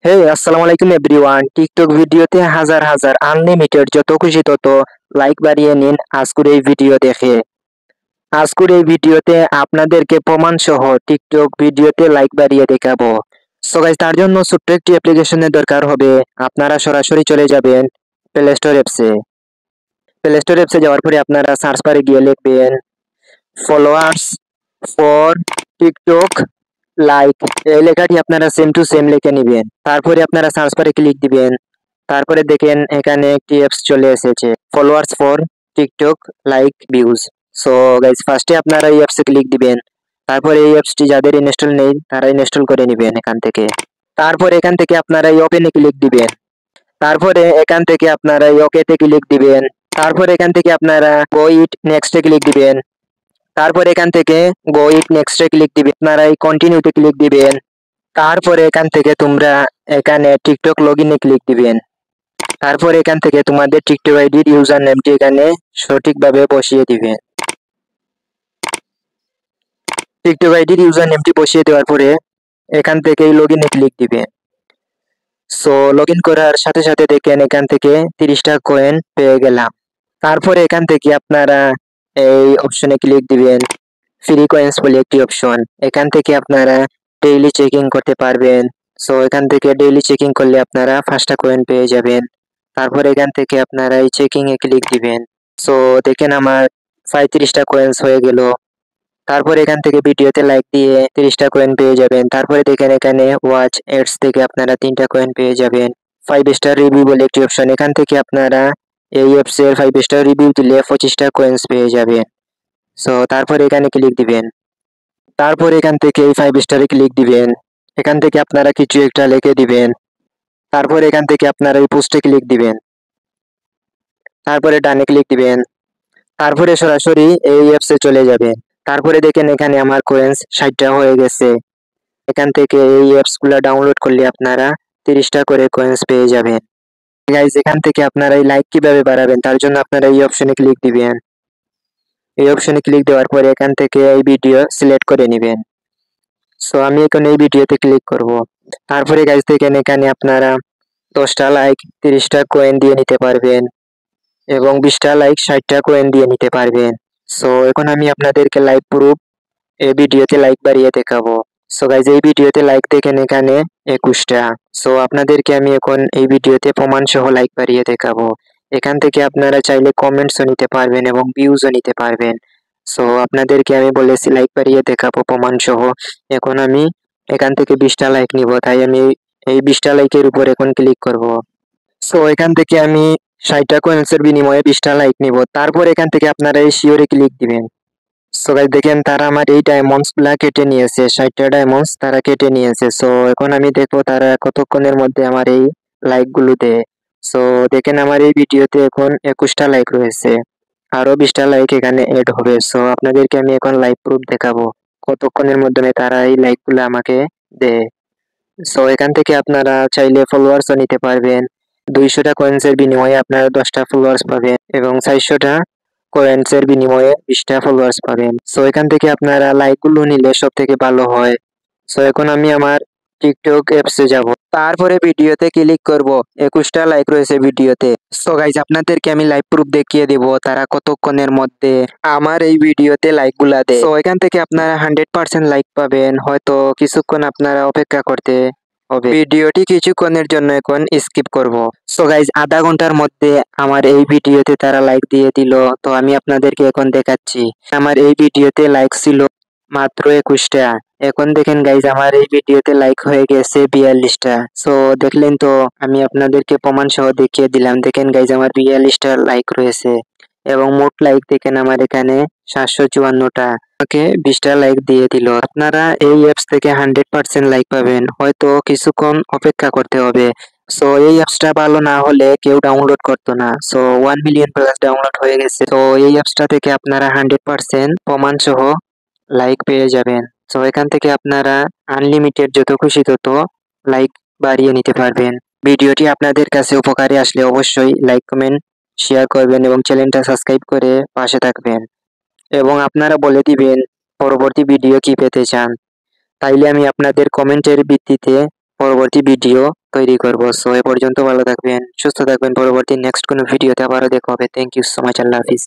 আসসালামু আলাইকুম everyone. TikTok ভিডিওতে হাজার হাজার আনলিমিটেড যত খুশি তত লাইক বাড়িয়ে নিন আজকের এই ভিডিও দেখে। আজকের এই ভিডিওতে আপনাদেরকে প্রমাণ সহ টিকটক ভিডিওতে লাইক বাড়িয়ে দেখাবো। সো গাইস, তার জন্য ছোট্ট একটি অ্যাপ্লিকেশনের দরকার হবে। আপনারা সরাসরি চলে যাবেন প্লে স্টোর অ্যাপসে। প্লে স্টোর অ্যাপসে যাওয়ার পরে আপনারা সার্চ বারে গিয়ে লিখবেন ফলোয়ার্স ফর টিকটক লাইক। এই লেখাটি আপনারা সেম টু সেম লিখে নেবেন। তারপরে আপনারা সার্চ বারে ক্লিক দিবেন। তারপরে দেখেন এখানে একটি অ্যাপস চলে এসেছে, followers for TikTok like views. So guys, ফার্স্টে আপনারা এই অ্যাপসে ক্লিক দিবেন। তারপরে এই অ্যাপসটি যাদের ইনস্টল নেই তারা ইনস্টল করে নেবেন এখান থেকে। তারপর এখান থেকে আপনারা এই ওপেনে ক্লিক দিবেন। তারপরে এখান থেকে আপনারা এই ওকেতে ক্লিক দিবেন। তারপর এখান থেকে আপনারা গো ইট নেক্সটে ক্লিক দিবেন। তারপর এখান থেকে গো ইট নেক্সটে ক্লিক দিবেন। আপনারা এই কন্টিনিউতে ক্লিক দিবেন। তারপরে এখান থেকে তোমরা এখানে টিকটক লগইনে ক্লিক দিবেন। তারপর এখান থেকে তোমাদের টিকটক আইডির ইউজার নেমটি এখানে সঠিকভাবে বসিয়ে দিবেন। টিকটক আইডির ইউজার নেমটি বসিয়ে দেওয়ার পরে এখান থেকে লগইনে ক্লিক দিবেন। সো লগইন করার সাথে সাথে দেখেন এখান থেকে 30টা কয়েন পেয়ে গেলাম। তারপরে এখান থেকে আপনারা এই অপশনে ক্লিক দিবেন, ফ্রি কয়েন্স বলে একটি অপশন। এখান থেকে আপনারা ডেইলি চেকিং করতে পারবেন। সো এখান থেকে ডেইলি চেকিং করলে আপনারা 5টা কয়েন পেয়ে যাবেন। তারপর এখান থেকে আপনারা এই চেকিং এ ক্লিক দিবেন। সো দেখেন আমার 35টা কয়েন্স হয়ে গেল। তারপর এখান থেকে ভিডিওতে লাইক দিয়ে 30টা কয়েন পেয়ে যাবেন। তারপরে দেখেন এখানে ওয়াচ এডস থেকে আপনারা 3টা কয়েন পেয়ে যাবেন। 5 স্টার রিভিউ বলে একটি অপশন, এখান থেকে আপনারা এই অ্যাপস এর 5 স্টার রিভিউ দিলে 25টা কয়েন্স পেয়ে যাবেন। সো তারপর এখানে ক্লিক দিবেন। তারপর এখান থেকে এই 5 স্টারে ক্লিক দিবেন। এখান থেকে আপনারা কিছু একটা লিখে দিবেন। তারপর এখান থেকে আপনারা এই পোস্টে ক্লিক দিবেন। তারপরে ডানে ক্লিক দিবেন। তারপরে সরাসরি এই অ্যাপসে চলে যাবেন। তারপরে দেখেন এখানে আমার কয়েন্স 60টা হয়ে গেছে। এখান থেকে এই অ্যাপসগুলো ডাউনলোড করলে আপনারা 30টা করে কয়েন্স পেয়ে যাবেন। গাইস, এখান থেকে আপনারা এই লাইক কিভাবে বাড়াবেন তার জন্য আপনারা এই অপশনে ক্লিক দিবেন। এই অপশনে ক্লিক দেওয়ার পরে এখান থেকে এই ভিডিও সিলেক্ট করে নেবেন। সো আমি এখন এই ভিডিওতে ক্লিক করব। তারপরে গাইস দেখেন এখানে আপনারা 10টা লাইক 30টা কয়েন দিয়ে নিতে পারবেন এবং 20টা লাইক 60টা কয়েন দিয়ে নিতে পারবেন। সো এখন আমি আপনাদেরকে লাইভ প্রুফ এই ভিডিওতে লাইক বাড়িয়ে দেখাবো। সো গাইস, এই ভিডিওতে লাইক দেখেন এখানে 21টা। সো আপনাদেরকে আমি এখন এই ভিডিওতে প্রমাণ সহ লাইক বাড়িয়ে দেখাবো। এখান থেকে আপনারা চাইলে কমেন্টসও নিতে পারবেন এবং ভিউজও নিতে পারবেন। সো আপনাদেরকে আমি বলেছি লাইক বাড়িয়ে দেখাবো প্রমাণ সহ। এখন আমি এখান থেকে 20টা লাইক নিব, তাই আমি এই 20টা লাইকের উপর এখন ক্লিক করব। সো এখান থেকে আমি 60টা কয়েন্সের বিনিময়ে 20টা লাইক নিব। তারপর এখান থেকে আপনারা এই শিওরে ক্লিক দিবেন। সো গাইস দেখেন তারা আমার এই ডায়মন্ডস গুলা কেটে নিয়েছে, 60টা ডায়মন্ডস তারা কেটে নিয়েছে। সো এখন আমি দেখবো তারা কতক্ষণের মধ্যে আমার এই লাইক গুলো দেয়। সো দেখেন আমার এই ভিডিওতে এখন 21টা লাইক রয়েছে, আরো 20টা লাইক এখানে এড হবে। সো আপনাদেরকে আমি এখন লাইভ প্রুফ দেখাবো কতক্ষণের মধ্যে তারা এই লাইক গুলো আমাকে দেয়। সো এখান থেকে আপনারা চাইলে ফলোয়ার্সও নিতে পারবেন। 200টা কয়েন্সের বিনিময়ে আপনারা 10টা ফলোয়ার্স পাবেন এবং 400টা কয়েন্সের বিনিময়ে 20টা ফলোয়ার্স পাবেন। সো এখান থেকে আপনারা লাইক গুলো নিলে সব থেকে ভালো হয়। সো এখন আমি আমার টিকটক অ্যাপসে যাব। তারপরে ভিডিওতে ক্লিক করব। 21টা লাইক রয়েছে ভিডিওতে। সো গাইজ আপনাদেরকে আমি লাইভ প্রুফ দেখিয়ে দেব তারা কতক্ষণের মধ্যে আমার এই ভিডিওতে লাইক গুলা দেয়। সো এখান থেকে আপনারা 100% লাইক পাবেন। হয়তো কিছুক্ষণ আপনারা অপেক্ষা করতে হবে। ভিডিওটি কিছুক্ষণের জন্য এখন স্কিপ করব। সো গাইজ আধা ঘন্টার মধ্যে আমার এই ভিডিওতে তারা লাইক দিয়ে দিল। তো আমি আপনাদেরকে এখন দেখাচ্ছি। আমার এই ভিডিওতে লাইক ছিল মাত্র 21টা। এখন দেখেন গাইজ আমার এই ভিডিওতে লাইক হয়ে গেছে 42টা। সো দেখলেন তো, আমি আপনাদেরকে প্রমাণ সহ দেখিয়ে দিলাম। দেখেন গাইজ আমার 42টা লাইক রয়েছে এবং মোট লাইক দেখেন আমার এখানে 754টা। আমাকে 20টা লাইক দিয়ে দিল। আপনারা এই অ্যাপস থেকে 100% লাইক পাবেন, হয়তো কিছুক্ষণ অপেক্ষা করতে হবে। সো এই অ্যাপসটা ভালো না হলে কেউ ডাউনলোড করতো না। সো 1 মিলিয়ন প্লাস ডাউনলোড হয়ে গেছে। তো এই অ্যাপসটা থেকে আপনারা 100% প্রমাণ সহ লাইক পেয়ে যাবেন। সো এখান থেকে আপনারা আনলিমিটেড যত খুশি তত লাইক বাড়িয়ে নিতে পারবেন। ভিডিওটি আপনাদের কাছে উপকারে আসলে অবশ্যই লাইক কমেন্ট শেয়ার করবেন এবং চ্যানেলটা সাবস্ক্রাইব করে পাশে থাকবেন এবং আপনারা বলে দিবেন পরবর্তী ভিডিও কি পেতে চান। তাইলে আমি আপনাদের কমেন্টের ভিত্তিতে পরবর্তী ভিডিও তৈরি করব। সো এ পর্যন্ত ভালো থাকবেন, সুস্থ থাকবেন। পরবর্তী নেক্সট কোনো ভিডিওতে আবারও দেখা হবে। Thank you so much. আল্লাহ হাফিজ।